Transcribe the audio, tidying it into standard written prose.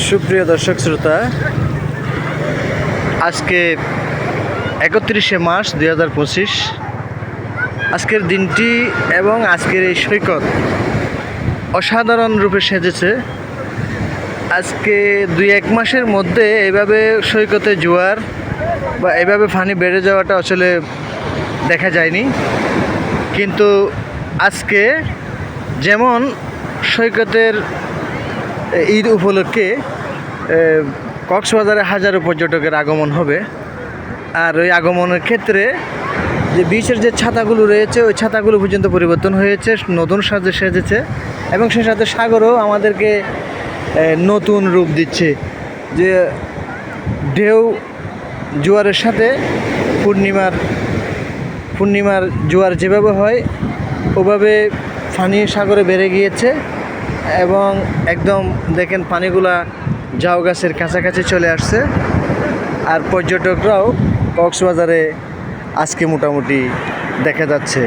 সুপ্রিয় দর্শক শ্রোতা, আজকে 31শে মার্চ 2025। আজকের দিনটি এবং আজকের এই সৈকত অসাধারণ রূপে সেজেছে। আজকে 2-1 মাসের মধ্যে এভাবে সৈকতে জোয়ার বা এভাবে পানি বেড়ে যাওয়াটা আসলে দেখা যায়নি। কিন্তু আজকে যেমন সৈকতের ঈদ উপলক্ষে কক্সবাজারে হাজারো পর্যটকের আগমন হবে, আর ওই আগমনের ক্ষেত্রে যে বিচের যে ছাতাগুলো রয়েছে ওই ছাতাগুলো পর্যন্ত পরিবর্তন হয়েছে, নতুন সাজে সেজেছে এবং সে সাথে সাগরও আমাদেরকে নতুন রূপ দিচ্ছে। যে ঢেউ জোয়ারের সাথে পূর্ণিমার জোয়ার যেভাবে হয় ওভাবে পানি সাগরে বেড়ে গিয়েছে এবং একদম দেখেন পানিগুলা ঝাউ গাছের কাছাকাছি চলে আসছে। আর পর্যটকরাও কক্সবাজারে আজকে মোটামুটি দেখা যাচ্ছে।